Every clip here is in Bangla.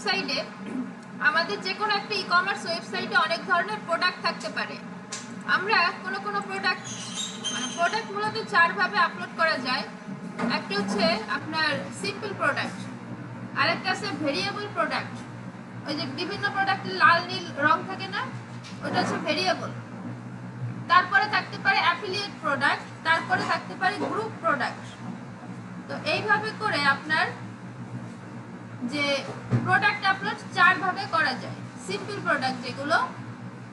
ওয়েবসাইটে আমাদের যে কোনো একটা ই-কমার্স ওয়েবসাইটে অনেক ধরনের প্রোডাক্ট থাকতে পারে। আমরা কোনো প্রোডাক্ট মূলত চারভাবে আপলোড করা যায়। একটা হচ্ছে আপনার সিম্পল প্রোডাক্ট, আরেকটা আছে ভেরিয়েবল প্রোডাক্ট, ওই যে বিভিন্ন প্রোডাক্টের লাল নীল রং থাকে না, ওটা হচ্ছে ভেরিয়েবল। তারপরে থাকতে পারে অ্যাফিলিয়েট প্রোডাক্ট, তারপরে থাকতে পারে গ্রুপ প্রোডাক্ট। তো এইভাবে করে আপনার যে প্রোডাক্ট আপলোড চারভাবে করা যায়। সিম্পল প্রোডাক্ট যেগুলো,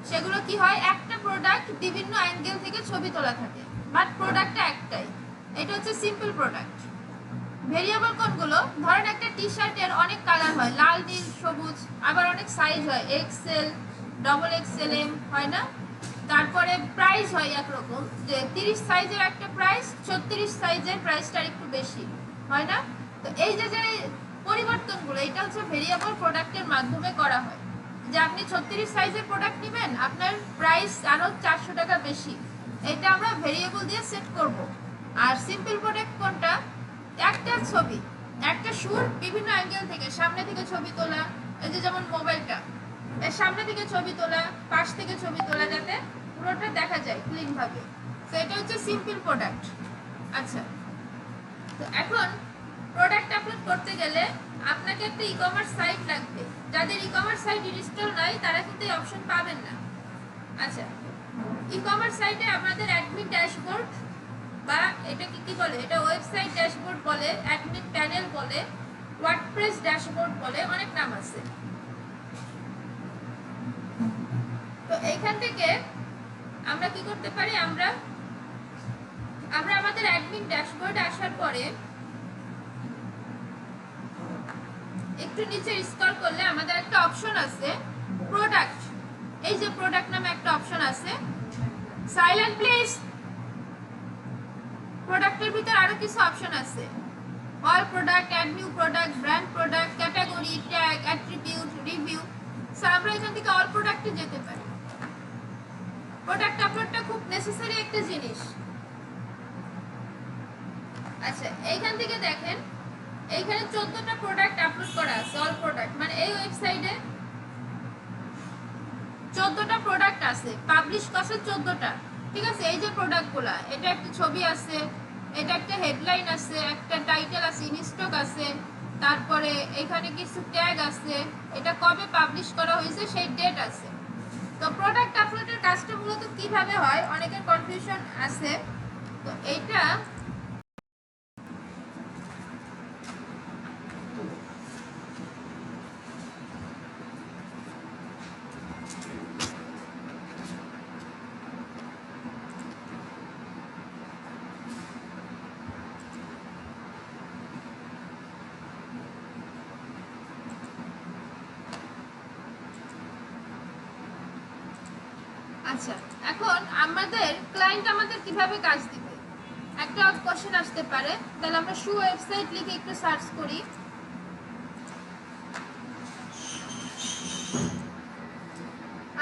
সেগুলো কি হয়, একটা প্রোডাক্ট বিভিন্ন অ্যাঙ্গেল থেকে ছবি তোলা থাকে, বাট প্রোডাক্টটা একটাই, এটা হচ্ছে সিম্পল প্রোডাক্ট। ভেরিয়েবল কোনগুলো, ধরেন একটা টি শার্টের অনেক কালার হয়, লাল নীল সবুজ, আবার অনেক সাইজ হয়, এক্সেল, ডবল এক্সেল, এম হয় না। তারপরে প্রাইস হয় একরকম, যে 30 সাইজের একটা প্রাইস, 36 সাইজের প্রাইসটা একটু বেশি হয় না। তো এই যে পরিবর্তনগুলো, এটা হচ্ছে ভেরিয়েবল প্রোডাক্টের মাধ্যমে করা হয়। যে আপনি 36 সাইজের প্রোডাক্ট নেবেন, আপনার প্রাইস আরো 400 টাকা বেশি, এটা আমরা ভেরিয়েবল দিয়ে সেট করব। আর সিম্পল প্রোডাক্ট কোনটা, একটা ছবি, একটা সুর বিভিন্ন অ্যাঙ্গেল থেকে, সামনে থেকে ছবি তোলা, এই যে যেমন মোবাইলটা, এর সামনে থেকে ছবি তোলা, পাশ থেকে ছবি তোলা, যাতে পুরোটা দেখা যায় ক্লিন ভাবে। তো এটা হচ্ছে সিম্পল প্রোডাক্ট। আচ্ছা, তো এখন প্রোডাক্ট আপলোড করতে গেলে আপনাকে একটা ই-কমার্স সাইট লাগবে। যাদের ই-কমার্স সাইট ইনস্টল নাই তারা কিন্তু এই অপশন পাবেন না। আচ্ছা, ই-কমার্স সাইটে আমাদের অ্যাডমিন ড্যাশবোর্ড, বা এটাকে কি বলে, এটা ওয়েবসাইট ড্যাশবোর্ড বলে, অ্যাডমিন প্যানেল বলে, ওয়ার্ডপ্রেস ড্যাশবোর্ড বলে, অনেক নাম আছে। তো এইখান থেকে আমরা কি করতে পারি, আমরা আমাদের অ্যাডমিন ড্যাশবোর্ডে আসার পরে একটু নিচে স্ক্রল করলে আমাদের একটা অপশন আছে প্রোডাক্ট। এই যে প্রোডাক্ট নামে একটা অপশন আছে, সাইলেন্ট প্লিজ। প্রোডাক্টের ভিতর আরো কিছু অপশন আছে, all product, add new product, brand product, category, tag, attribute, review. So আমরা এখান থেকে অল প্রোডাক্টে যেতে পারি। প্রোডাক্ট আপলোডটা খুব নেসেসারি একটা জিনিস। আচ্ছা, এইখান থেকে দেখেন, এইখানে 14টা প্রোডাক্ট আপলোড করা আছে, অল প্রোডাক্ট, মানে এই ওয়েবসাইটে 14টা প্রোডাক্ট আছে, পাবলিশ করছে 14টা। ঠিক আছে, এই যে প্রোডাক্টগুলা, এটা একটা ছবি আছে, এটা একটা হেডলাইন আছে, একটা টাইটেল আছে, ইনস্টক আছে, তারপরে এখানে কিছু ট্যাগ আছে, এটা কবে পাবলিশ করা হয়েছে সেই ডেট আছে। তো প্রোডাক্ট আপলোডের কাজটা মূলত কিভাবে হয়, অনেকের কনফিউশন আছে। তো এইটা আচ্ছা, এখন আমাদের ক্লায়েন্ট আমাদের কিভাবে কাজ দিবে, একটা কোশ্চেন আসতে পারে। তাহলে আমরা শু ওয়েবসাইট লিখে একটু সার্চ করি।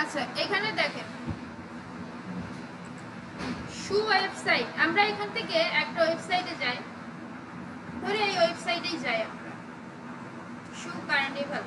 আচ্ছা, এখানে দেখেন শু ওয়েবসাইট, আমরা এখান থেকে একটা ওয়েবসাইটে যাই, ধরে এই ওয়েবসাইটেই যাই আমরা, শু কার্নিভাল।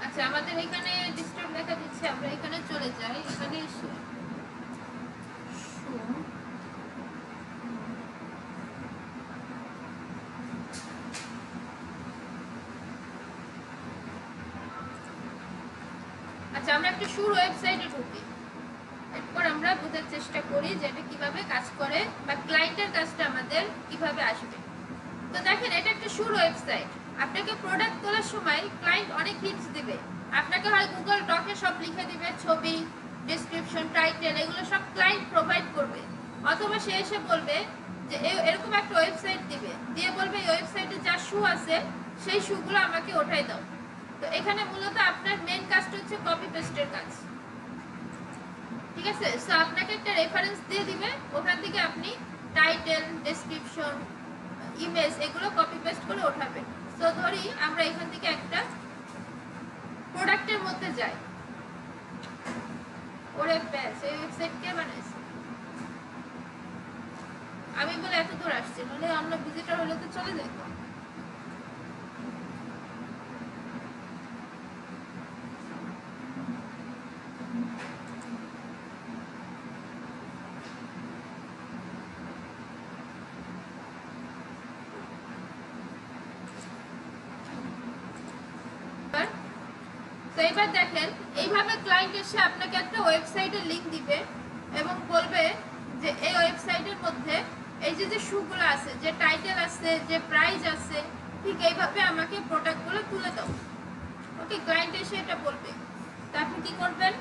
আচ্ছা, আমাদের এখানে ডিস্ট্রিক্ট লেখা দিচ্ছে, আমরা এখানে চলে যাই, এখানে এসে আচ্ছা, আমরা একটা শুর ওয়েবসাইটে ঢুকি, এরপর আমরা বোঝার চেষ্টা করি যে এটা কিভাবে কাজ করে বা ক্লায়েন্টের কাজটা আমাদের কিভাবে আসবে। তো দেখেন, এটা একটা শুর ওয়েবসাইট। আপনাকে প্রোডাক্ট তোলার সময় ক্লায়েন্ট অনেক হিন্টস দিবে। আপনাকে হয় গুগল ডকে সব লিখে দিবে, ছবি, ডেসক্রিপশন, টাইটেল, এগুলো সব ক্লায়েন্ট প্রোভাইড করবে। অথবা সে এসে বলবে যে এরকম একটা ওয়েবসাইট দিবে, দিয়ে বলবে এই ওয়েবসাইটে যা শু আছে সেই শুগুলো আমাকে ওঠাই দাও। তো এখানে মূলত আপনার মেন কাজটা হচ্ছে কপি পেস্টের কাজ, ঠিক আছে? সো আপনাকে একটা রেফারেন্স দিয়ে দিবে, ওখান থেকে আপনি টাইটেল, ডেসক্রিপশন, ইমেজ এগুলো কপি পেস্ট করে ওঠাবেন। সো ধরি আমরা এখান থেকে একটা প্রোডাক্টের মধ্যে যাই। ওরে ব্যাস, এই ওয়েবসাইট কে বানাইছে? আমি বলে এত দূর আসছি, নইলে অন্য ভিজিটর হলে তো চলে যেত। তো এবার দেখেন, এইভাবে ক্লায়েন্ট এসে আপনাকে একটা ওয়েবসাইটের লিংক দিবে এবং বলবে যে এই ওয়েবসাইটের মধ্যে এই যে শুগুলো আছে, যে টাইটেল আছে, যে প্রাইস আছে, ঠিক এইভাবে আমাকে প্রোডাক্টগুলো তুলে দাও। ওকে, ক্লায়েন্ট এসে এটা বলবে। তো আপনি কি করবেন?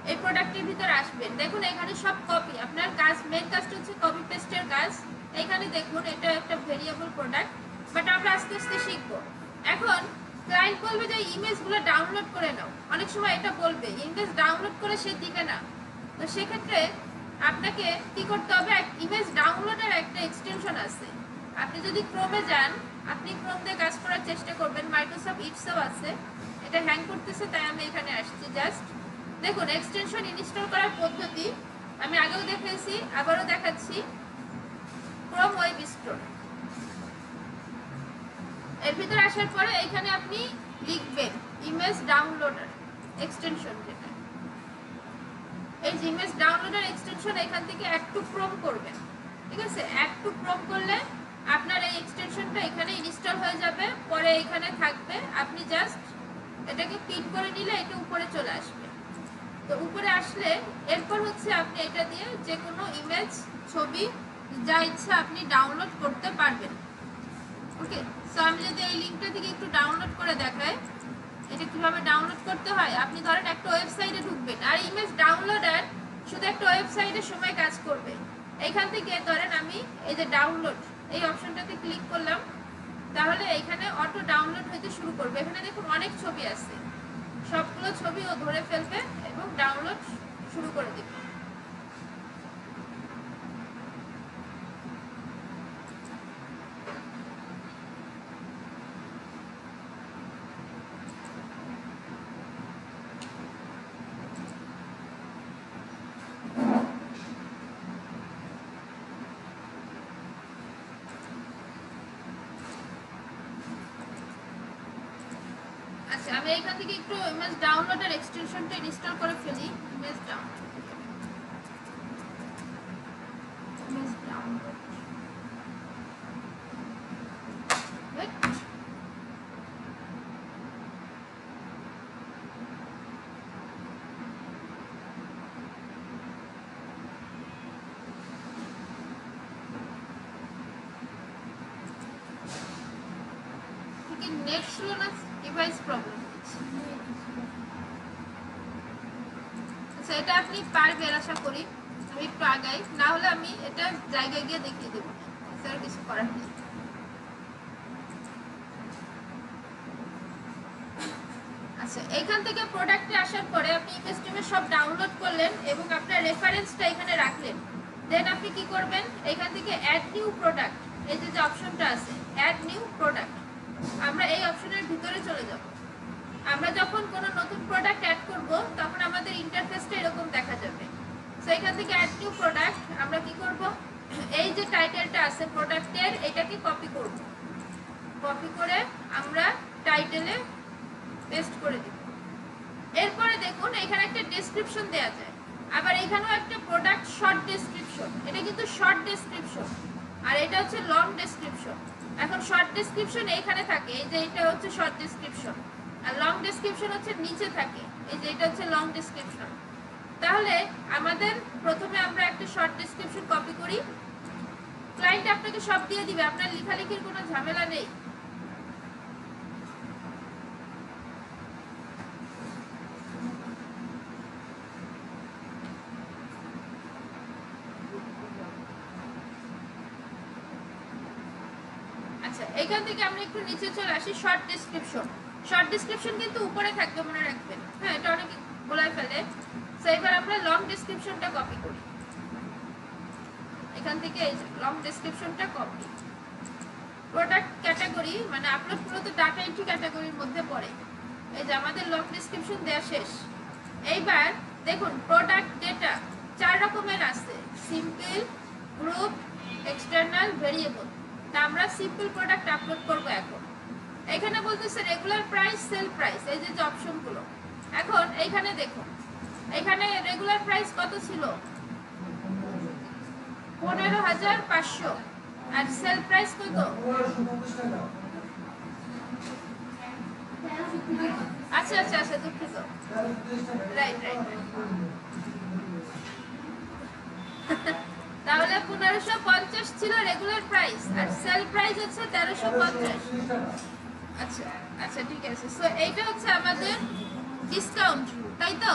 এই প্রোডাক্টের ভিতরে আসবেন। দেখুন এখানে সব কপি, আপনার কাজ, মেন কাজটা হচ্ছে কপি পেস্টের কাজ। এখানে দেখুন এটা একটা ভেরিয়েবল প্রোডাক্ট, বাট আমরা আস্তে আস্তে শিখবো। এখন ক্লায়েন্ট বলবে যে ইমেজগুলো ডাউনলোড করে নাও। অনেক সময় এটা বলবে, ইমেজ ডাউনলোড করে সে দিবে না। তো সেক্ষেত্রে আপনাকে কি করতে হবে? ইমেজ ডাউনলোডের একটা এক্সটেনশন আছে। আপনি যদি ক্রোমে যান, আপনি ক্রোম দিয়ে কাজ করার চেষ্টা করবেন। মাইক্রোসফট ইটসও আছে, এটা হ্যাং করতেছে তাই আমি এখানে আসছি। জাস্ট দেখুন এক্সটেনশন ইনস্টল করার পদ্ধতি আমি আগেও দেখিয়েছি, আবারও দেখাচ্ছি। ক্রোম ওয়েব স্টোর, এর ভিতরে আসার পরে এখানে আপনি লিখবেন ইমেজ ডাউনলোডার এক্সটেনশন, যেটা এই ইমেজ ডাউনলোডার এক্সটেনশন, এখান থেকে অ্যাড টু ক্রোম করবেন। ঠিক আছে, অ্যাড টু ক্রোম করলে আপনার এই এক্সটেনশনটা এখানে ইনস্টল হয়ে যাবে, পরে এখানে থাকবে। আপনি জাস্ট এটাকে পিন করে নিলে এটা উপরে চলে আসবে। তো উপরে আসলে এরপর হচ্ছে আপনি এটা দিয়ে যে কোনো ইমেজ, ছবি যা ইচ্ছা আপনি ডাউনলোড করতে পারবেন। ওকে, সো আমি যদি এই লিঙ্কটা থেকে একটু ডাউনলোড করে দেখাই, এটা কিভাবে ডাউনলোড করতে হয়। আপনি ধরেন একটা ওয়েবসাইটে ঢুকবেন, আর ইমেজ ডাউনলোডার শুধু একটা ওয়েবসাইটের সময় কাজ করবে। এইখান থেকে ধরেন আমি এই যে ডাউনলোড এই অপশনটাতে ক্লিক করলাম, তাহলে এখানে অটো ডাউনলোড হতে শুরু করবে। এখানে দেখুন অনেক ছবি আছে, সবগুলো ছবি ও ধরে ফেলবে এবং ডাউনলোড শুরু করে দেবে। আচ্ছা, আমি এখান থেকে একটু ইমেজ ডাউনলোডের এক্সটেনশনটা ইনস্টল করে ফেলি। Image download, image download, net slow না ডিভাইস প্রবলেম হচ্ছে। আচ্ছা, এটা আপনি পারবেন আশা করি। আমি একটু আগাই, না হলে আমি এটা জায়গায় গিয়ে দেখিয়ে দেবো, স্যার কিছু করার নেই। আচ্ছা, এখান থেকে প্রোডাক্টে আসার পরে আপনি ইমেজ টিমেজ সব ডাউনলোড করলেন এবং আপনার রেফারেন্সটা এখানে রাখলেন। দেন আপনি কি করবেন? এখান থেকে অ্যাড নিউ প্রোডাক্ট, এই যে অপশনটা আছে অ্যাড নিউ প্রোডাক্ট, আমরা এই অপশনের ভিতরে চলে যাব। আমরা যখন কোনো নতুন প্রোডাক্ট অ্যাড করব তখন আমাদের ইন্টারফেসটা এরকম দেখা যাবে। সো এখান থেকে অ্যাড নিউ প্রোডাক্ট আমরা কি করব? এই যে টাইটেলটা আছে প্রোডাক্টের, এটাকে কপি করব। কপি করে আমরা টাইটেলে পেস্ট করে দিব। এরপরে দেখুন এখানে একটা ডেসক্রিপশন দেয়া যায়, আবার এখানেও একটা প্রোডাক্ট শর্ট ডেসক্রিপশন। এটা কিন্তু শর্ট ডেসক্রিপশন, আর এটা হচ্ছে লং ডেসক্রিপশন। এখন শর্ট ডেসক্রিপশন এইখানে থাকে, এই যে এটা হচ্ছে শর্ট ডেসক্রিপশন, আর লং ডেসক্রিপশন হচ্ছে নিচে থাকে, এই যে এটা হচ্ছে লং ডেসক্রিপশন। তাহলে আমাদের প্রথমে আমরা একটা শর্ট ডেসক্রিপশন কপি করি। ক্লায়েন্ট আপনাকে সব দিয়ে দিবে, আপনার লেখালেখির কোনো ঝামেলা নেই। আচ্ছা, এখান থেকে আমরা একটু নিচে চলে আসি। শর্ট ডেসক্রিপশন, শর্ট ডেসক্রিপশন কিন্তু উপরে থাকবে, মনে রাখবেন। হ্যাঁ, এটা অনেকে বলে ফেলে। তো এবার আমরা লং ডেসক্রিপশনটা কপি করি। এখান থেকে এই লং ডেসক্রিপশনটা কপি। প্রোডাক্ট ক্যাটাগরি মানে আপলোড পুরো তো ডাটা এন্ট্রি ক্যাটাগরির মধ্যে পড়ে। এই যে আমাদের লং ডেসক্রিপশন দেওয়া শেষ। এইবার দেখুন প্রোডাক্ট ডেটা 4 রকমের আছে, সিম্পল, গ্রুপ, এক্সটার্নাল, ভেরিয়েবল। তা আমরা সিম্পল প্রোডাক্ট আপলোড করব এখন। এখানে বলতেছে রেগুলার প্রাইস, সেল প্রাইস, এই যে অপশনগুলো। এখন এইখানে দেখুন, এখানে রেগুলার প্রাইস কত ছিল? 15,500। আর সেল প্রাইস কত? আচ্ছা আচ্ছা আচ্ছা, দুঃখিত, রাইট রাইট। তাহলে 1550 ছিল রেগুলার প্রাইস, আর সেল প্রাইস হচ্ছে 1350। আচ্ছা আচ্ছা, ঠিক আছে। সো এইটা হচ্ছে আমাদের ডিসকাউন্ট, তাই তো?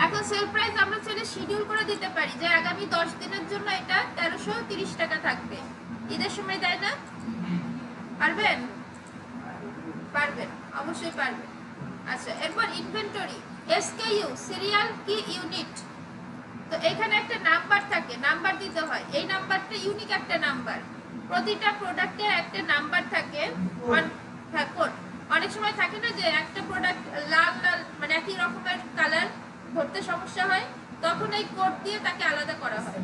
এখন সেল প্রাইস আমরা চাইলে শিডিউল করে দিতে পারি যে আগামী 10 দিনের জন্য এটা 1330 টাকা থাকবে। ঈদের সময় দেয় না? পারবেন? পারবেন, অবশ্যই পারবেন। আচ্ছা, এরপর ইনভেন্টরি, এসকেইউ, সিরিয়াল কি ইউনিট। তো এখানে একটা নাম্বার থাকে, নাম্বার দিতে হয়। এই নাম্বারটা ইউনিক একটা নাম্বার। প্রতিটা প্রোডাক্টের একটা নাম্বার থাকে। অনেক সময় থাকে না যে একটা প্রোডাক্ট লাল লাল মানে একই রকমের কালার ধরতে সমস্যা হয়, তখন এই কোড দিয়ে তাকে আলাদা করা হয়।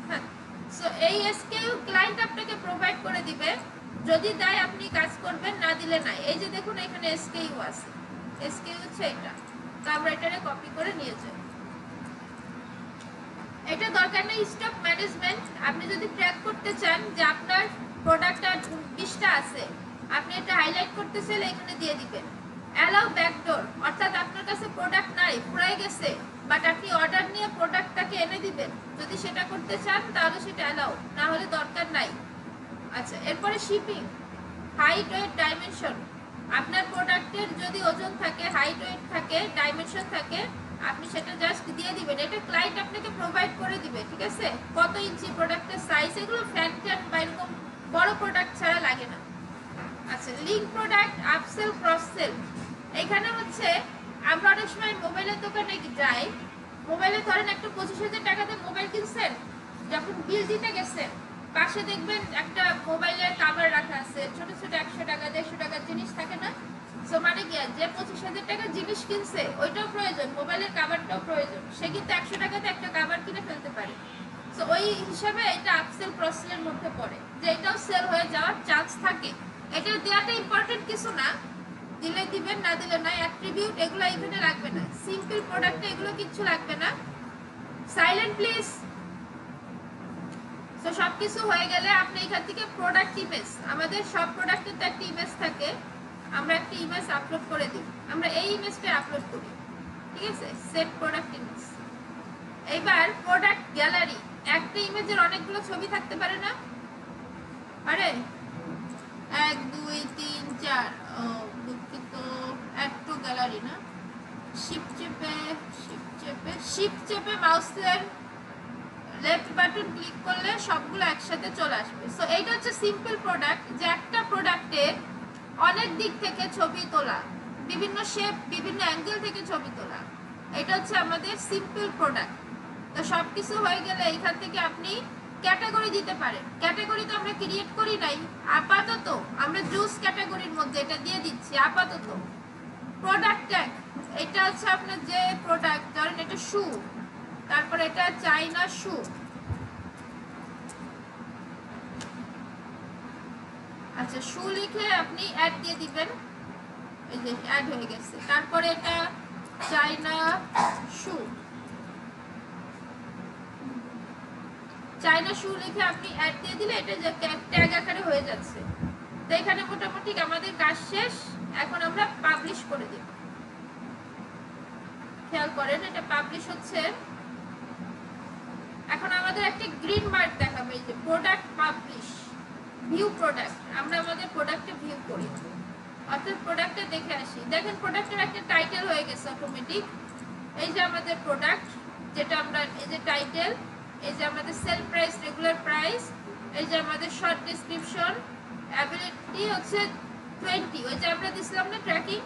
হ্যাঁ, সো এই এসকেইউ ক্লায়েন্ট আপনাকে প্রোভাইড করে দিবে। যদি দেয় আপনি কাজ করবেন, না দিলে নাই। এই যে দেখুন এখানে এসকেইউ আছে, এসকেইউ হচ্ছে এটা। তো আমরা এটারে কপি করে নিয়ে যাই। এটা দরকার নেই স্টক ম্যানেজমেন্ট। আপনি যদি ট্র্যাক করতে চান যে আপনার প্রোডাক্টটা 20টা আছে, আপনি এটা হাইলাইট করতে চাইলে এখানে দিয়ে দিবেন। অ্যালাউ ব্যাকডোর, অর্থাৎ আপনার কাছে প্রোডাক্ট নাই, ফুরাই গেছে, বাট আপনি অর্ডার নিয়ে প্রোডাক্টটাকে এনে দিবেন। যদি সেটা করতে চান তাহলে সেটা অ্যালাউ, না হলে দরকার নাই। আচ্ছা, এরপরে শিপিং, হাইট, ওয়েট, ডাইমেনশন। আপনার প্রোডাক্টের যদি ওজন থাকে, হাইট, ওয়েট থাকে, ডাইমেনশন থাকে, আপনি সেটা জাস্ট দিয়ে দিবেন। এটা ক্লায়েন্ট আপনাকে প্রোভাইড করে দিবে, ঠিক আছে? কত ইঞ্চি প্রোডাক্টের সাইজ, এগুলো ফ্যান ফ্যান বা এরকম বড় প্রোডাক্ট ছাড়া লাগে না। আচ্ছা, link product, upsell, cross sell. এখানে হচ্ছে আমরা অনেক সময় মোবাইলের দোকানে যাই, মোবাইলে ধরেন একটা 25,000 টাকাতে মোবাইল কিনছেন, যখন বিল দিতে গেছেন পাশে দেখবেন একটা মোবাইলের কভার রাখা আছে, ছোট ছোট 100 টাকা 150 টাকার জিনিস থাকে না? সো মানে কি, যে 25,000 টাকার জিনিস কিনছে ওইটাও প্রয়োজন, মোবাইলের কভারটাও প্রয়োজন, সে কিন্তু 100 টাকাতে একটা কভার কিনে ফেলতে পারে। সো ওই হিসাবে এটা আপসেল ক্রস সেলের মধ্যে পড়ে, যে এটাও সেল হয়ে যাওয়ার চান্স থাকে। এটা দেওয়াটা ইম্পর্টেন্ট কিছু না, দিলে দিবেন, না দিলে নাই। অ্যাট্রিবিউট এগুলো এখানে লাগবে না, সিম্পল প্রোডাক্টে এগুলো কিচ্ছু লাগবে না। Silent please. তো সবকিছু হয়ে গেলে আপনি এখান থেকে প্রোডাক্ট ইমেজ, আমাদের সব প্রোডাক্টের তো একটা ইমেজ থাকে, আমরা একটা ইমেজ আপলোড করে দিই। আমরা এই ইমেজটা আপলোড করি, ঠিক আছে? Set product image. এইবার প্রোডাক্ট গ্যালারি, একটা ইমেজের অনেকগুলো ছবি থাকতে পারে না? আরে 1 2 3 4, দুঃখিত, অ্যাড টু গ্যালারি না, শিফট চেপে মাউসের লেফট বাটন ক্লিক করলে সবগুলো একসাথে চলে আসবে। সো এইটা হচ্ছে সিম্পল প্রোডাক্ট, যে একটা প্রোডাক্টের অনেক দিক থেকে ছবি তোলা, বিভিন্ন শেপ, বিভিন্ন অ্যাঙ্গেল থেকে ছবি তোলা। এটা হচ্ছে আমাদের সিম্পল প্রোডাক্ট। তো সবকিছু হয়ে গেলে এইখান থেকে আপনি ক্যাটাগরি দিতে পারেন। ক্যাটাগরি তো আমরা ক্রিয়েট করি নাই, আপাতত আমরা জুস ক্যাটাগরির মধ্যে এটা দিয়ে দিচ্ছি আপাতত। প্রোডাক্ট ট্যাগ, এটা হচ্ছে আপনার যে প্রোডাক্ট, ধরেন এটা শু, তারপর এটা চাইনা শু। আচ্ছা, শু লিখে আপনি অ্যাড দিয়ে দিবেন, এই যে অ্যাড হয়ে গেছে। তারপরে এটা চাইনা শু, চাইনা শু লিখে আপনি অ্যাড দিয়ে দিলে এটা যে ট্যাগ আকারে হয়ে যাচ্ছে। তো এখানে মোটামুটি আমাদের কাজ শেষ। এখন আমরা পাবলিশ করে দিব। খেয়াল করেন এটা পাবলিশ হচ্ছে। এখন আমাদের একটা গ্রিন মার্ক দেখাবে, এই যে প্রোডাক্ট পাবলিশ, ভিউ প্রোডাক্ট। আমরা আমাদের প্রোডাক্টে ভিউ করি, অর্থাৎ প্রোডাক্টটা দেখে আসি। দেখেন প্রোডাক্টের একটা টাইটেল হয়ে গেছে অটোমেটিক। এই যে আমাদের প্রোডাক্ট, যেটা আমরা, এই যে টাইটেল, এই যে আমাদের সেল প্রাইস, রেগুলার প্রাইস, এই যে আমাদের শর্ট ডেসক্রিপশন, অ্যাবিলিটি হচ্ছে 20, ওই যে আমরা দিছিলাম না ট্র্যাকিং,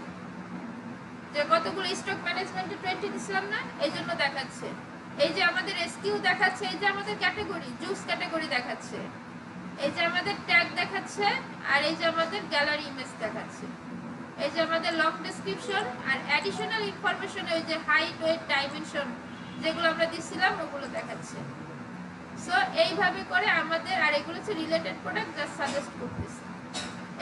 যে কতগুলো স্টক ম্যানেজমেন্টে 20 দিছিলাম না, এই জন্য দেখাচ্ছে। এই যে আমাদের এসকিউ দেখাচ্ছে, এই যে আমাদের ক্যাটাগরি জুস ক্যাটাগরি দেখাচ্ছে, এই যে আমাদের ট্যাগ দেখাচ্ছে, আর এই যে আমাদের গ্যালারি ইমেজ দেখাচ্ছে, এই যে আমাদের লং ডেসক্রিপশন আর অ্যাডিশনাল ইনফরমেশন, ওই যে হাইট ওয়েট ডাইমেনশন যেগুলো আমরা দিছিলাম ওগুলো দেখাচ্ছে। সো এইভাবে করে আমাদের, আর এগুলো হচ্ছে রিলেটেড প্রোডাক্ট জাস্ট সাজেস্ট করতেছে।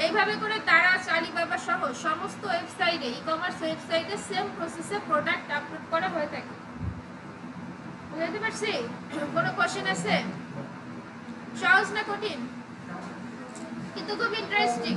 এইভাবে করে তারা আলিবাবা সহ সমস্ত ওয়েবসাইটে, ই কমার্স ওয়েবসাইটে সেম প্রসেসে প্রোডাক্ট আপলোড করা হয়ে থাকে। বুঝতে পারছি? কোনো কোশ্চেন আছে? সহজ না কঠিন? কিন্তু খুব ইন্টারেস্টিং।